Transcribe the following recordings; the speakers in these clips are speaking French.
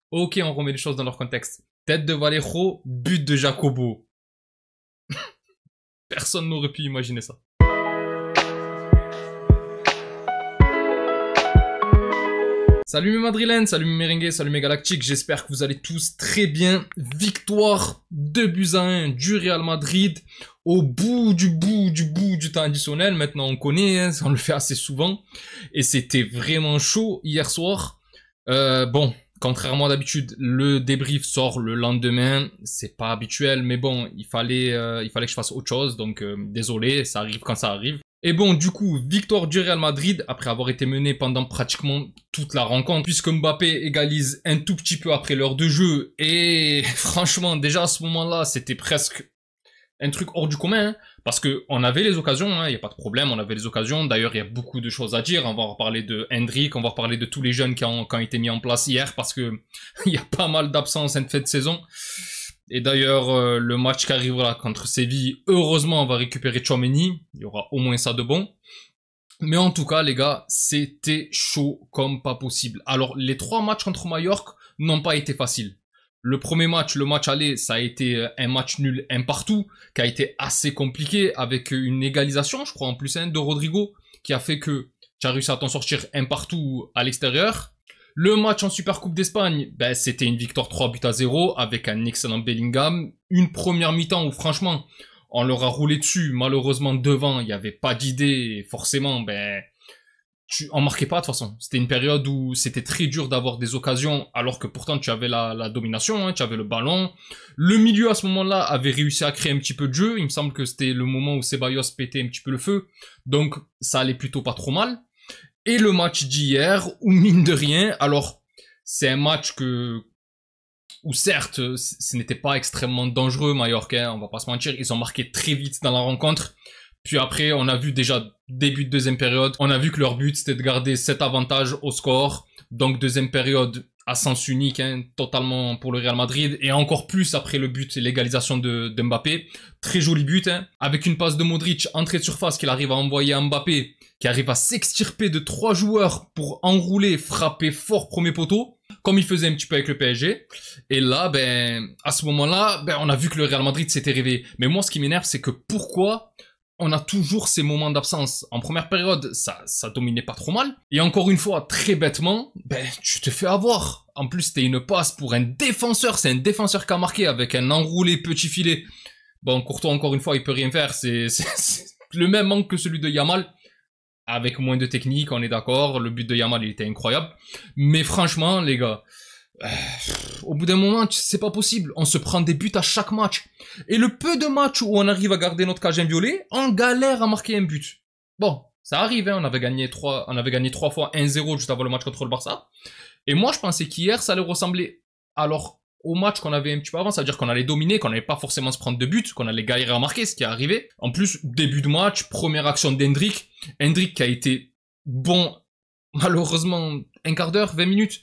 Ok, on remet les choses dans leur contexte. Tête de Vallejo, but de Jacobo. Personne n'aurait pu imaginer ça. Salut mes madrilènes, salut mes merengues, salut mes galactiques, j'espère que vous allez tous très bien. Victoire 2-1 du Real Madrid au bout du temps additionnel. Maintenant on connaît, hein, on le fait assez souvent. Et c'était vraiment chaud hier soir. Bon, contrairement à d'habitude, le débrief sort le lendemain. C'est pas habituel, mais bon, il fallait que je fasse autre chose. Donc désolé, ça arrive quand ça arrive. Et bon, du coup, victoire du Real Madrid après avoir été mené pendant pratiquement toute la rencontre, puisque Mbappé égalise un tout petit peu après l'heure de jeu. Et franchement, déjà à ce moment-là, c'était presque un truc hors du commun, hein, parce que on avait les occasions, il n'y a pas de problème, on avait les occasions. D'ailleurs, il y a beaucoup de choses à dire. On va reparler de Hendrik, on va reparler de tous les jeunes qui ont été mis en place hier, parce que il y a pas mal d'absences en fin de saison. Et d'ailleurs, le match qui arrivera contre Séville, heureusement, on va récupérer Tchouaméni. Il y aura au moins ça de bon. Mais en tout cas, les gars, c'était chaud comme pas possible. Alors, les 3 matchs contre Mallorca n'ont pas été faciles. Le premier match, le match aller, ça a été un match nul, un partout, qui a été assez compliqué, avec une égalisation, je crois, en plus, de Rodrigo, qui a fait que tu as réussi à t'en sortir un partout à l'extérieur. Le match en Supercoupe d'Espagne, ben, c'était une victoire 3-0 avec un excellent Bellingham. Une première mi-temps où franchement, on leur a roulé dessus. Malheureusement, devant, il n'y avait pas d'idée. Forcément, ben, on marquait pas de toute façon. C'était une période où c'était très dur d'avoir des occasions alors que pourtant tu avais la domination, hein, tu avais le ballon. Le milieu à ce moment-là avait réussi à créer un petit peu de jeu. Il me semble que c'était le moment où Ceballos pétait un petit peu le feu. Donc ça allait plutôt pas trop mal. Et le match d'hier, où mine de rien, alors c'est un match où certes, ce n'était pas extrêmement dangereux, Mallorca, on va pas se mentir, ils ont marqué très vite dans la rencontre. Puis après, on a vu déjà début de deuxième période, on a vu que leur but c'était de garder cet avantage au score. Donc deuxième période à sens unique, hein, totalement pour le Real Madrid, et encore plus après le but et l'égalisation de Mbappé. Très joli but, hein, avec une passe de Modric, entrée de surface qu'il arrive à envoyer à Mbappé, qui arrive à s'extirper de 3 joueurs pour enrouler, frapper fort premier poteau, comme il faisait un petit peu avec le PSG. Et là, ben, à ce moment-là, ben, on a vu que le Real Madrid s'était réveillé. Mais moi, ce qui m'énerve, c'est que pourquoi on a toujours ces moments d'absence. En première période, ça dominait pas trop mal. Et encore une fois, très bêtement, ben, tu te fais avoir. En plus, c'était une passe pour un défenseur. C'est un défenseur qui a marqué avec un enroulé petit filet. Bon, Courtois, encore une fois, il peut rien faire. C'est le même manque que celui de Yamal. Avec moins de technique, on est d'accord. Le but de Yamal, il était incroyable. Mais franchement, les gars, au bout d'un moment, c'est pas possible. On se prend des buts à chaque match. Et le peu de matchs où on arrive à garder notre cage inviolée, on galère à marquer un but. Bon, ça arrive, hein. On avait gagné 3 fois 1-0 juste avant le match contre le Barça. Et moi, je pensais qu'hier, ça allait ressembler alors au match qu'on avait un petit peu avant, c'est-à-dire qu'on allait dominer, qu'on n'allait pas forcément se prendre de buts, qu'on allait galérer à marquer, ce qui est arrivé. En plus, début de match, première action d'Hendrik. Hendrik qui a été bon, malheureusement, un quart d'heure, 20 minutes.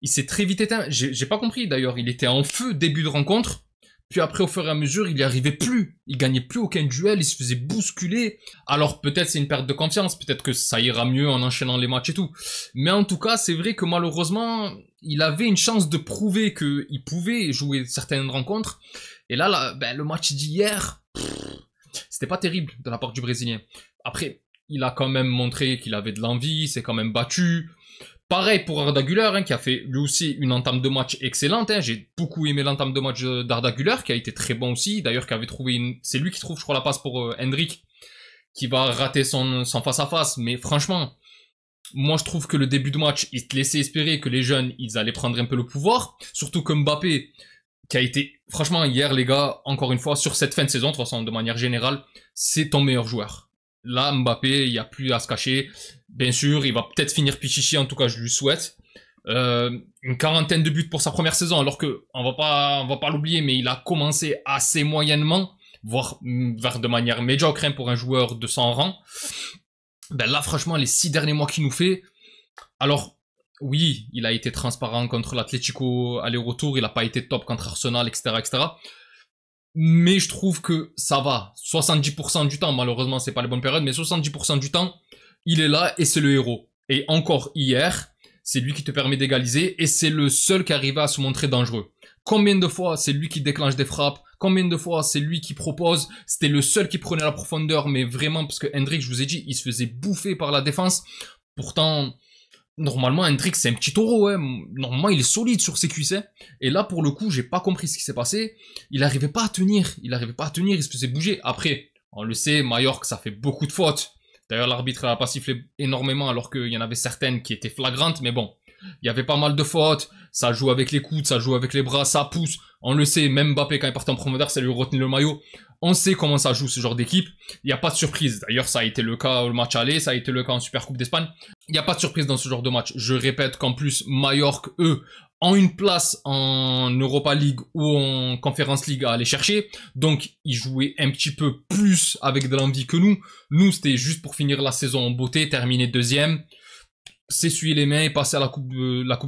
Il s'est très vite éteint. J'ai pas compris d'ailleurs. Il était en feu début de rencontre. Puis après, au fur et à mesure, il n'y arrivait plus. Il gagnait plus aucun duel. Il se faisait bousculer. Alors peut-être c'est une perte de confiance. Peut-être que ça ira mieux en enchaînant les matchs et tout. Mais en tout cas, c'est vrai que malheureusement, il avait une chance de prouver qu'il pouvait jouer certaines rencontres. Et là ben, le match d'hier, c'était pas terrible de la part du Brésilien. Après, il a quand même montré qu'il avait de l'envie. Il s'est quand même battu. Pareil pour Arda Güler, hein, qui a fait lui aussi une entame de match excellente. Hein. J'ai beaucoup aimé l'entame de match d'Arda Güler, qui a été très bon aussi. D'ailleurs, qui avait trouvé c'est lui qui trouve, je crois, la passe pour Hendrik, qui va rater son face-à-face. Mais franchement, moi je trouve que le début de match, il te laissait espérer que les jeunes, ils allaient prendre un peu le pouvoir. Surtout que Mbappé, qui a été, franchement, hier, les gars, encore une fois, sur cette fin de saison, de toute façon, de manière générale, c'est ton meilleur joueur. Là, Mbappé, il n'y a plus à se cacher. Bien sûr, il va peut-être finir Pichichi, en tout cas, je lui souhaite. Une quarantaine de buts pour sa première saison, alors que, on va pas l'oublier, mais il a commencé assez moyennement, voire de manière médiocre, hein, pour un joueur de son rang. Ben là, franchement, les 6 derniers mois qu'il nous fait, alors, oui, il a été transparent contre l'Atlético aller-retour, il a pas été top contre Arsenal, etc., etc. Mais je trouve que ça va. 70% du temps, malheureusement, c'est pas les bonnes périodes, mais 70% du temps, il est là et c'est le héros. Et encore hier, c'est lui qui te permet d'égaliser et c'est le seul qui arrive à se montrer dangereux. Combien de fois c'est lui qui déclenche des frappes, combien de fois c'est lui qui propose, c'était le seul qui prenait la profondeur, mais vraiment, parce que Hendrick, je vous ai dit, il se faisait bouffer par la défense. Pourtant, normalement, Hendrick, c'est un petit taureau, hein. Normalement, il est solide sur ses cuisses, hein. Et là, pour le coup, j'ai pas compris ce qui s'est passé. Il arrivait pas à tenir, il se faisait bouger. Après, on le sait, Mallorca, ça fait beaucoup de fautes. D'ailleurs, l'arbitre n'a pas sifflé énormément, alors qu'il y en avait certaines qui étaient flagrantes, mais bon. Il y avait pas mal de fautes, ça joue avec les coudes, ça joue avec les bras, ça pousse. On le sait, même Mbappé, quand il partait en profondeur, ça lui retenait le maillot. On sait comment ça joue ce genre d'équipe. Il n'y a pas de surprise. D'ailleurs, ça a été le cas au match aller, ça a été le cas en Supercoupe d'Espagne. Il n'y a pas de surprise dans ce genre de match. Je répète qu'en plus, Mallorca, eux, ont une place en Europa League ou en Conference League à aller chercher. Donc, ils jouaient un petit peu plus avec de l'envie que nous. Nous, c'était juste pour finir la saison en beauté, terminer deuxième, s'essuyer les mains et passer à la coupe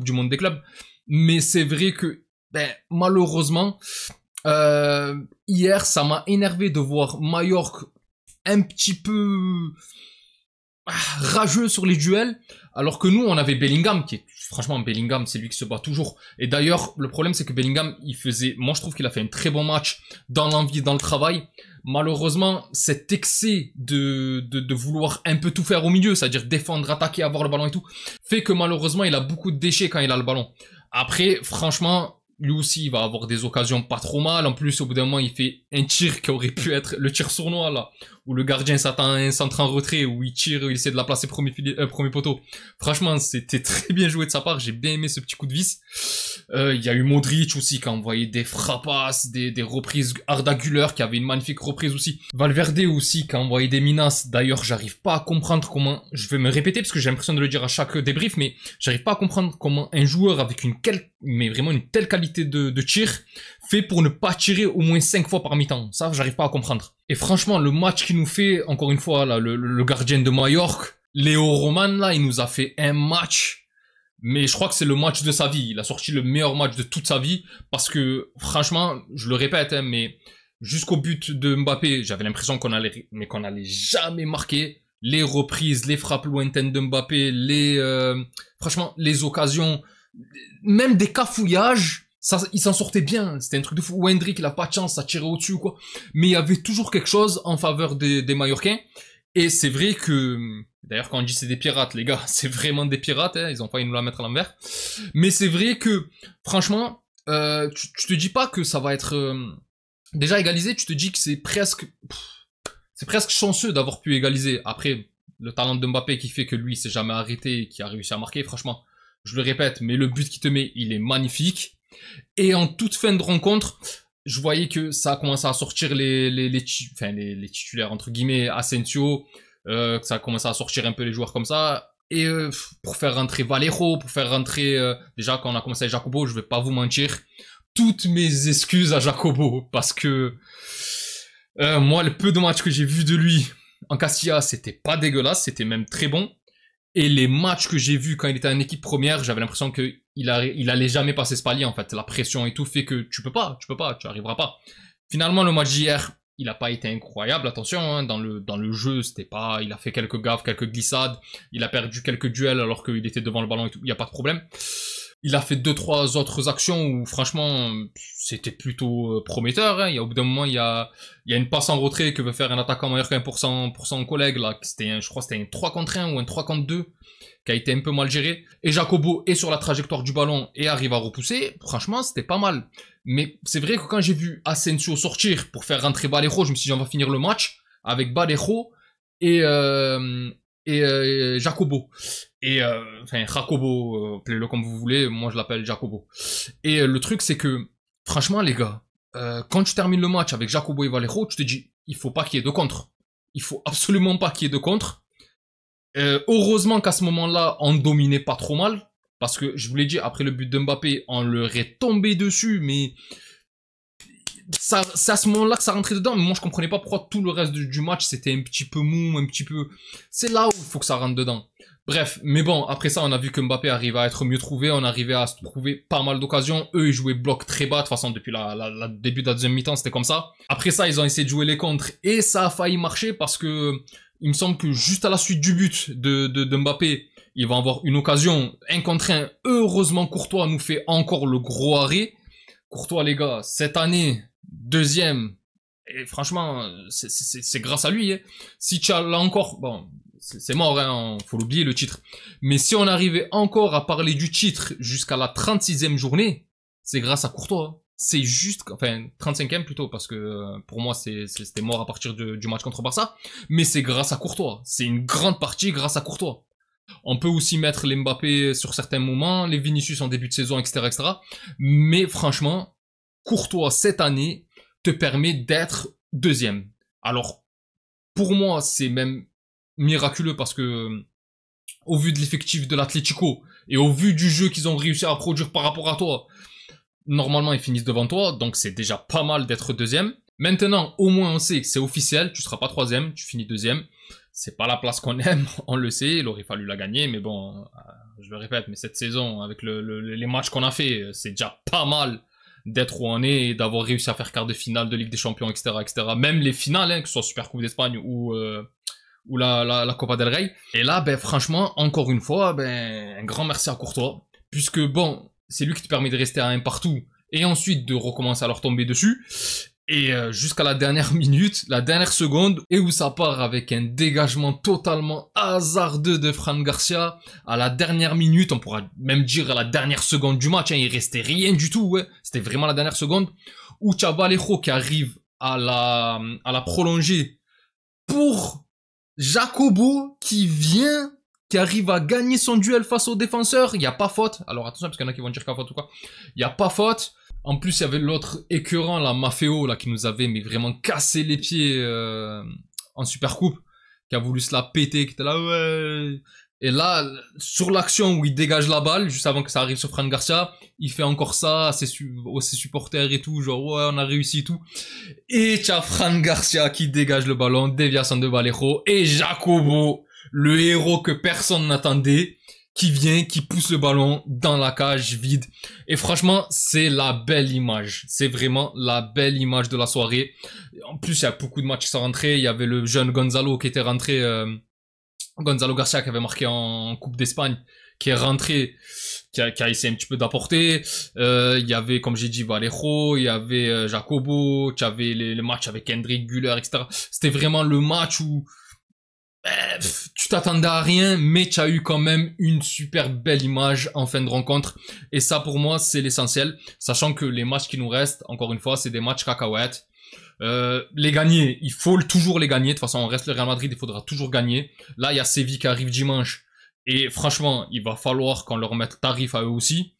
du monde des clubs. Mais c'est vrai que, malheureusement, hier, ça m'a énervé de voir Mallorca un petit peu rageux sur les duels, alors que nous, on avait Bellingham, qui est, franchement, Bellingham, c'est lui qui se bat toujours. Et d'ailleurs, le problème, c'est que Bellingham, moi, je trouve qu'il a fait un très bon match dans l'envie, dans le travail. Malheureusement, cet excès de vouloir un peu tout faire au milieu, c'est-à-dire défendre, attaquer, avoir le ballon et tout, fait que malheureusement, il a beaucoup de déchets quand il a le ballon. Après, franchement, lui aussi, il va avoir des occasions pas trop mal. En plus, au bout d'un moment, il fait un tir qui aurait pu être le tir sournois, là, où le gardien s'attend à un centre en retrait, où il tire, il essaie de la placer premier poteau. Franchement, c'était très bien joué de sa part. J'ai bien aimé ce petit coup de vis. Il y a eu Modric aussi, qui a envoyé des frappasses, des reprises. Arda Güler, qui avait une magnifique reprise aussi. Valverde aussi, qui a envoyé des menaces. D'ailleurs, j'arrive pas à comprendre comment, je vais me répéter, parce que j'ai l'impression de le dire à chaque débrief, mais j'arrive pas à comprendre comment un joueur avec vraiment une telle qualité de tir fait pour ne pas tirer au moins 5 fois par mi-temps. Ça, j'arrive pas à comprendre. Et franchement, le match qu'il nous fait, encore une fois, là, le gardien de Mallorca, Léo Roman, là, il nous a fait un match, mais je crois que c'est le match de sa vie. Il a sorti le meilleur match de toute sa vie, parce que, franchement, je le répète, hein, mais jusqu'au but de Mbappé, j'avais l'impression qu'on allait jamais marquer. Les reprises, les frappes lointaines de Mbappé, franchement, les occasions, même des cafouillages, ça, il s'en sortait bien. C'était un truc de fou. Hendrick, il a pas de chance, ça tirait au-dessus, quoi. Mais il y avait toujours quelque chose en faveur des Mallorcains. Et c'est vrai que, d'ailleurs, quand on dit c'est des pirates, les gars, c'est vraiment des pirates, hein. Ils ont failli nous la mettre à l'envers. Mais c'est vrai que, franchement, tu te dis pas que ça va être, déjà égalisé, tu te dis que c'est presque chanceux d'avoir pu égaliser. Après, le talent de Mbappé qui fait que lui, s'est jamais arrêté et qui a réussi à marquer, franchement, je le répète, mais le but qu'il te met, il est magnifique. Et en toute fin de rencontre, je voyais que ça a commencé à sortir les titulaires, entre guillemets, Asensio, que ça a commencé à sortir un peu les joueurs comme ça. Et pour faire rentrer Vallejo, pour faire rentrer... déjà, quand on a commencé avec Jacobo, je vais pas vous mentir, toutes mes excuses à Jacobo, parce que moi, le peu de matchs que j'ai vu de lui en Castilla, c'était pas dégueulasse, c'était même très bon. Et les matchs que j'ai vus quand il était en équipe première, j'avais l'impression qu'il allait jamais passer ce palier, en fait. La pression et tout fait que tu arriveras pas. Finalement, le match d'hier, il a pas été incroyable, attention, hein, dans le jeu, c'était pas, il a fait quelques gaffes, quelques glissades, il a perdu quelques duels alors qu'il était devant le ballon et tout, il y a pas de problème. Il a fait 2-3 autres actions où, franchement, c'était plutôt prometteur, hein. Au bout d'un moment, il y a une passe en retrait que veut faire un attaquant mallorcain pour son collègue, là. Je crois que c'était un 3 contre 1 ou un 3 contre 2 qui a été un peu mal géré. Et Jacobo est sur la trajectoire du ballon et arrive à repousser. Franchement, c'était pas mal. Mais c'est vrai que quand j'ai vu Asensio sortir pour faire rentrer Vallejo, je me suis dit, on va finir le match avec Vallejo et Jacobo. Jacobo, appelez-le comme vous voulez, moi je l'appelle Jacobo. Et le truc c'est que, franchement les gars, quand tu termines le match avec Jacobo et Vallejo, tu te dis, il faut pas qu'il y ait de contre. Il faut absolument pas qu'il y ait de contre. Heureusement qu'à ce moment-là, on dominait pas trop mal, parce que je vous l'ai dit, après le but de Mbappé, on leur est tombé dessus, mais c'est à ce moment-là que ça rentrait dedans, mais moi je comprenais pas pourquoi tout le reste du match c'était un petit peu mou, un petit peu... C'est là où il faut que ça rentre dedans. Bref, mais bon, après ça on a vu que Mbappé arrivait à être mieux trouvé, on arrivait à se trouver pas mal d'occasions, eux ils jouaient bloc très bas, de toute façon depuis le début de la deuxième mi-temps c'était comme ça. Après ça ils ont essayé de jouer les contres, et ça a failli marcher parce que Il me semble que juste à la suite du but de Mbappé, il va avoir une occasion, 1 contre 1. Heureusement, Courtois nous fait encore le gros arrêt. Courtois, les gars, cette année, deuxième. Et franchement, c'est grâce à lui. Hein. Si tu as là encore, bon, c'est mort, hein, faut l'oublier le titre. Mais si on arrivait encore à parler du titre jusqu'à la 36e journée, c'est grâce à Courtois. C'est juste, enfin, 35e plutôt, parce que pour moi, c'était mort à partir du match contre Barça. Mais c'est grâce à Courtois. C'est une grande partie grâce à Courtois. On peut aussi mettre les Mbappé sur certains moments, les Vinicius en début de saison, etc., etc. Mais franchement, Courtois, cette année, te permet d'être deuxième. Alors, pour moi, c'est même miraculeux parce que, au vu de l'effectif de l'Atlético et au vu du jeu qu'ils ont réussi à produire par rapport à toi, normalement, ils finissent devant toi, donc c'est déjà pas mal d'être deuxième. Maintenant, au moins, on sait que c'est officiel, tu seras pas troisième, tu finis deuxième. C'est pas la place qu'on aime, on le sait, il aurait fallu la gagner, mais bon, je le répète, mais cette saison, avec les matchs qu'on a fait, c'est déjà pas mal d'être où on est et d'avoir réussi à faire quart de finale de Ligue des Champions, etc., etc. Même les finales, hein, que ce soit Super Coupe d'Espagne ou la Copa del Rey. Et là, ben, franchement, encore une fois, ben, un grand merci à Courtois, puisque bon, c'est lui qui te permet de rester à un partout et ensuite de recommencer à leur tomber dessus. Et jusqu'à la dernière minute, la dernière seconde, et où ça part avec un dégagement totalement hasardeux de Fran Garcia. À la dernière minute, on pourra même dire à la dernière seconde du match, hein, il restait rien du tout, ouais. C'était vraiment la dernière seconde, où tu as Vallejo qui arrive à la prolongée pour Jacobo qui arrive à gagner son duel face au défenseur. Il n'y a pas faute. Alors attention, parce qu'il y en a qui vont dire qu'il y a faute ou quoi. Il n'y a pas faute. En plus, il y avait l'autre écœurant, la Maffeo, là, qui nous avait mais vraiment cassé les pieds en Super Coupe, qui a voulu se la péter, qui était là, ouais. Et là, sur l'action où il dégage la balle, juste avant que ça arrive sur Fran Garcia, il fait encore ça à ses supporters et tout, genre, ouais, on a réussi et tout. Et tu as Fran Garcia qui dégage le ballon, déviation de Vallejo, et Jacobo, le héros que personne n'attendait, qui vient, qui pousse le ballon dans la cage vide. Et franchement, c'est la belle image. C'est vraiment la belle image de la soirée. En plus, il y a beaucoup de matchs qui sont rentrés. Il y avait le jeune Gonzalo qui était rentré, Gonzalo Garcia qui avait marqué en Coupe d'Espagne, qui est rentré, qui a essayé un petit peu d'apporter. Il y avait, comme j'ai dit, Vallejo, il y avait Jacobo, tu avais les matchs avec Hendrik, Güler, etc. C'était vraiment le match où tu t'attendais à rien, mais tu as eu quand même une super belle image en fin de rencontre. Et ça, pour moi, c'est l'essentiel. Sachant que les matchs qui nous restent, encore une fois, c'est des matchs cacahuètes. Les gagner, il faut toujours les gagner. De toute façon, on reste le Real Madrid, il faudra toujours gagner. Là, il y a Séville qui arrive dimanche. Et franchement, il va falloir qu'on leur mette tarif à eux aussi.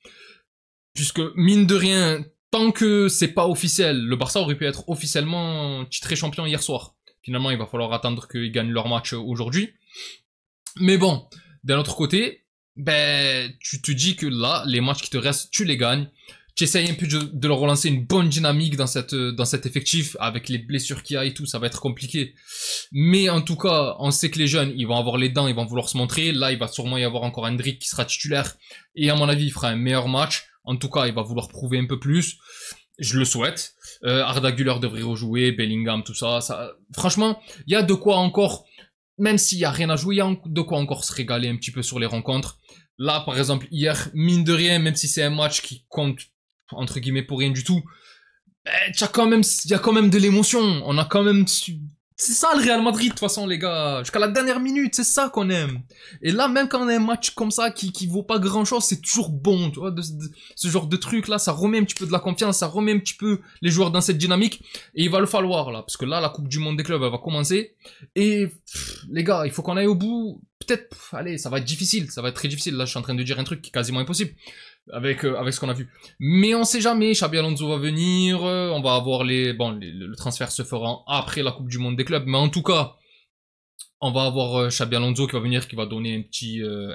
Puisque, mine de rien, tant que c'est pas officiel, le Barça aurait pu être officiellement titré champion hier soir. Finalement, il va falloir attendre qu'ils gagnent leur match aujourd'hui. Mais bon, d'un autre côté, ben, tu te dis que là, les matchs qui te restent, tu les gagnes. Tu essayes un peu de leur relancer une bonne dynamique dans cet effectif, avec les blessures qu'il y a et tout, ça va être compliqué. Mais en tout cas, on sait que les jeunes, ils vont avoir les dents, ils vont vouloir se montrer. Là, il va sûrement y avoir encore Hendrik qui sera titulaire. Et à mon avis, il fera un meilleur match. En tout cas, il va vouloir prouver un peu plus. Je le souhaite. Arda Güler devrait rejouer, Bellingham, tout ça. Franchement, il y a de quoi encore, même s'il y a rien à jouer, il y a de quoi encore se régaler un petit peu sur les rencontres. Là, par exemple, hier, mine de rien, même si c'est un match qui compte, entre guillemets, pour rien du tout, il y a quand même de l'émotion. On a quand même c'est ça le Real Madrid, de toute façon, les gars. Jusqu'à la dernière minute, c'est ça qu'on aime. Et là, même quand on a un match comme ça qui vaut pas grand chose, c'est toujours bon, tu vois, ce genre de truc là, ça remet un petit peu de la confiance, ça remet un petit peu les joueurs dans cette dynamique. Et il va le falloir, là, parce que là, la Coupe du Monde des clubs, elle va commencer. Et, les gars, il faut qu'on aille au bout. Peut-être, allez, ça va être difficile, ça va être très difficile. Là, je suis en train de dire un truc qui est quasiment impossible. Avec ce qu'on a vu. Mais on sait jamais, Xabi Alonso va venir, on va avoir le transfert se fera après la Coupe du Monde des clubs, mais en tout cas, on va avoir Xabi Alonso qui va venir, qui va donner un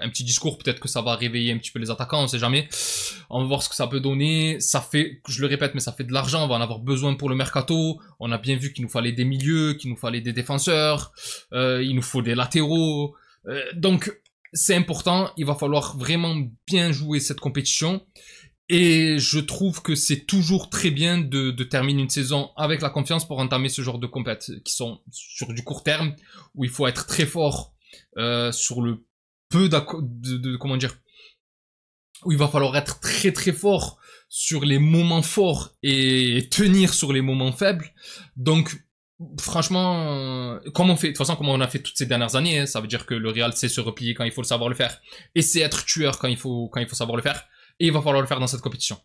petit discours, peut-être que ça va réveiller un petit peu les attaquants, on sait jamais. On va voir ce que ça peut donner, ça fait, je le répète, mais ça fait de l'argent, on va en avoir besoin pour le mercato, on a bien vu qu'il nous fallait des milieux, qu'il nous fallait des défenseurs, il nous faut des latéraux, donc c'est important, il va falloir vraiment bien jouer cette compétition. Et je trouve que c'est toujours très bien de terminer une saison avec la confiance pour entamer ce genre de compètes qui sont sur du court terme, où il faut être très fort sur le peu comment dire, où il va falloir être très très fort sur les moments forts et tenir sur les moments faibles. Donc franchement, comme on fait, de toute façon, comme on a fait toutes ces dernières années, hein, ça veut dire que le Real sait se replier quand il faut le savoir le faire, et c'est être tueur quand il faut savoir le faire. Et il va falloir le faire dans cette compétition.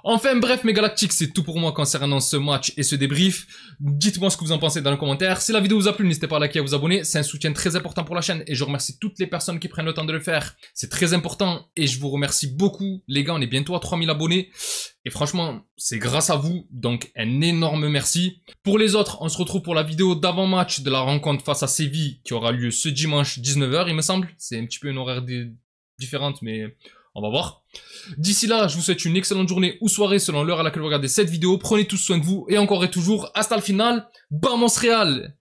Enfin bref mes galactiques, c'est tout pour moi concernant ce match et ce débrief. Dites-moi ce que vous en pensez dans les commentaires. Si la vidéo vous a plu, n'hésitez pas à liker et à vous abonner. C'est un soutien très important pour la chaîne et je remercie toutes les personnes qui prennent le temps de le faire. C'est très important et je vous remercie beaucoup. Les gars, on est bientôt à 3000 abonnés. Et franchement, c'est grâce à vous, donc un énorme merci. Pour les autres, on se retrouve pour la vidéo d'avant-match de la rencontre face à Séville qui aura lieu ce dimanche 19h il me semble. C'est un petit peu une horaire différente mais... on va voir. D'ici là, je vous souhaite une excellente journée ou soirée selon l'heure à laquelle vous regardez cette vidéo. Prenez tous soin de vous et encore et toujours, hasta le final, vamos Real!